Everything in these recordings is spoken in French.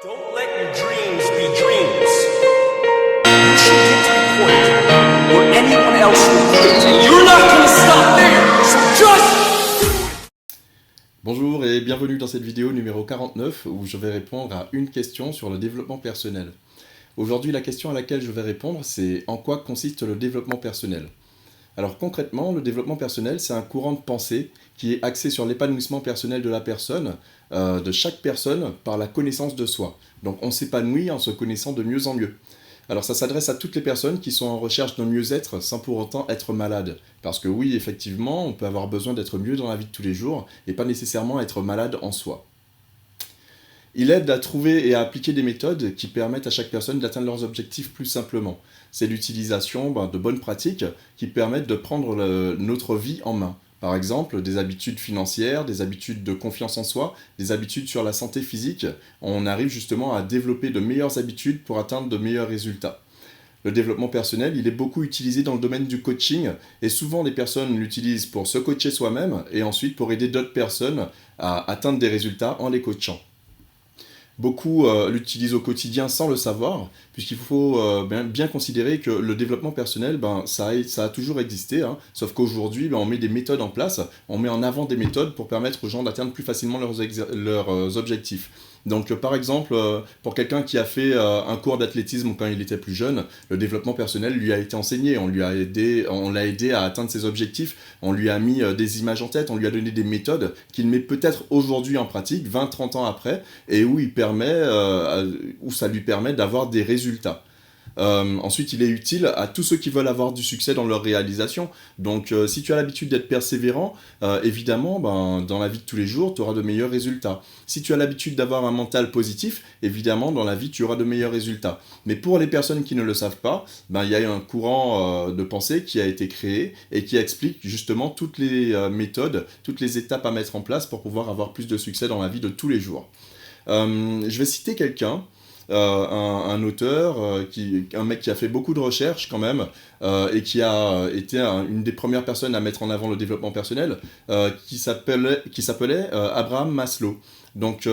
Don't let your dreams be dreams. You should get to the point where anyone else will quit, and you're not gonna stop there. So just... Bonjour et bienvenue dans cette vidéo numéro 49 où je vais répondre à une question sur le développement personnel. Aujourd'hui, la question à laquelle je vais répondre, c'est en quoi consiste le développement personnel? Alors concrètement, le développement personnel, c'est un courant de pensée qui est axé sur l'épanouissement personnel de la personne, de chaque personne, par la connaissance de soi. Donc on s'épanouit en se connaissant de mieux en mieux. Alors ça s'adresse à toutes les personnes qui sont en recherche d'un mieux-être sans pour autant être malades. Parce que oui, effectivement, on peut avoir besoin d'être mieux dans la vie de tous les jours et pas nécessairement être malade en soi. Il aide à trouver et à appliquer des méthodes qui permettent à chaque personne d'atteindre leurs objectifs plus simplement. C'est l'utilisation de bonnes pratiques qui permettent de prendre notre vie en main. Par exemple, des habitudes financières, des habitudes de confiance en soi, des habitudes sur la santé physique. On arrive justement à développer de meilleures habitudes pour atteindre de meilleurs résultats. Le développement personnel, il est beaucoup utilisé dans le domaine du coaching et souvent les personnes l'utilisent pour se coacher soi-même et ensuite pour aider d'autres personnes à atteindre des résultats en les coachant. Beaucoup l'utilisent au quotidien sans le savoir, puisqu'il faut bien considérer que le développement personnel, ça a toujours existé, hein, sauf qu'aujourd'hui, on met des méthodes en place, on met en avant des méthodes pour permettre aux gens d'atteindre plus facilement leurs objectifs. Donc par exemple, pour quelqu'un qui a fait un cours d'athlétisme quand il était plus jeune, le développement personnel lui a été enseigné, on l'a aidé à atteindre ses objectifs, on lui a mis des images en tête, on lui a donné des méthodes qu'il met peut-être aujourd'hui en pratique, 20-30 ans après, et où ça lui permet d'avoir des résultats. Ensuite, il est utile à tous ceux qui veulent avoir du succès dans leur réalisation. Donc, si tu as l'habitude d'être persévérant, évidemment, dans la vie de tous les jours, tu auras de meilleurs résultats. Si tu as l'habitude d'avoir un mental positif, évidemment, dans la vie, tu auras de meilleurs résultats. Mais pour les personnes qui ne le savent pas, il y a un courant de pensée qui a été créé et qui explique justement toutes les méthodes, toutes les étapes à mettre en place pour pouvoir avoir plus de succès dans la vie de tous les jours. Je vais citer quelqu'un. Un auteur, un mec qui a fait beaucoup de recherches quand même, et qui a été une des premières personnes à mettre en avant le développement personnel, qui s'appelait Abraham Maslow. Donc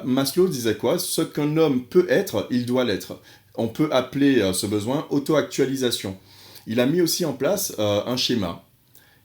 Maslow disait quoi? Ce qu'un homme peut être, il doit l'être. On peut appeler ce besoin auto-actualisation. Il a mis aussi en place un schéma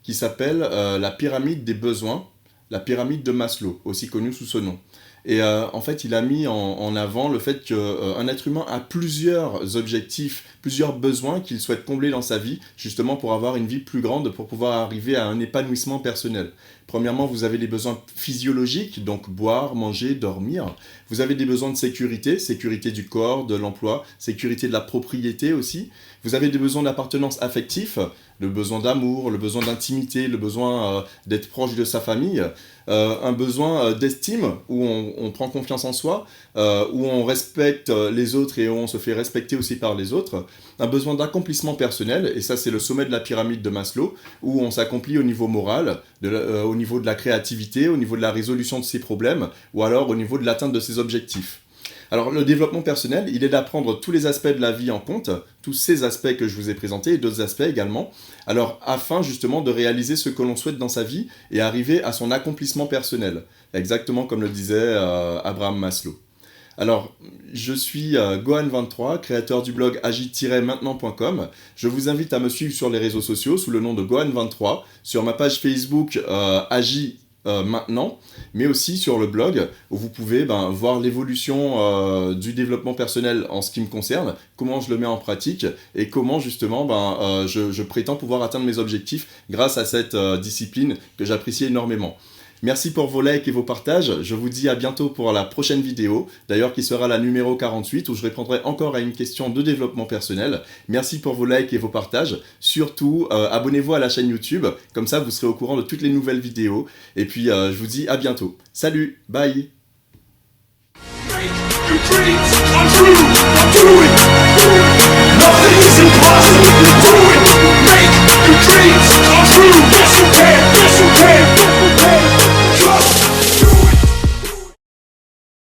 qui s'appelle la pyramide des besoins, la pyramide de Maslow, aussi connue sous ce nom. Et en fait, il a mis en avant le fait qu'un être humain a plusieurs objectifs, plusieurs besoins qu'il souhaite combler dans sa vie, justement pour avoir une vie plus grande, pour pouvoir arriver à un épanouissement personnel. Premièrement, vous avez les besoins physiologiques, donc boire, manger, dormir. Vous avez des besoins de sécurité, sécurité du corps, de l'emploi, sécurité de la propriété aussi. Vous avez des besoins d'appartenance affectif, le besoin d'amour, le besoin d'intimité, le besoin d'être proche de sa famille, un besoin d'estime, où on prend confiance en soi, où on respecte les autres et où on se fait respecter aussi par les autres, un besoin d'accomplissement personnel, et ça c'est le sommet de la pyramide de Maslow, où on s'accomplit au niveau moral, au niveau de la créativité, au niveau de la résolution de ses problèmes, ou alors au niveau de l'atteinte de ses objectifs. Alors le développement personnel, il est d'apprendre tous les aspects de la vie en compte, tous ces aspects que je vous ai présentés et d'autres aspects également, alors afin justement de réaliser ce que l'on souhaite dans sa vie et arriver à son accomplissement personnel, exactement comme le disait Abraham Maslow. Alors, je suis Gohan23, créateur du blog agi-maintenant.com. Je vous invite à me suivre sur les réseaux sociaux sous le nom de Gohan23, sur ma page Facebook Agi maintenant, mais aussi sur le blog où vous pouvez voir l'évolution du développement personnel en ce qui me concerne, comment je le mets en pratique et comment justement je prétends pouvoir atteindre mes objectifs grâce à cette discipline que j'apprécie énormément. Merci pour vos likes et vos partages, je vous dis à bientôt pour la prochaine vidéo, d'ailleurs qui sera la numéro 48 où je répondrai encore à une question de développement personnel. Merci pour vos likes et vos partages, surtout abonnez-vous à la chaîne YouTube, comme ça vous serez au courant de toutes les nouvelles vidéos, et puis je vous dis à bientôt. Salut, bye.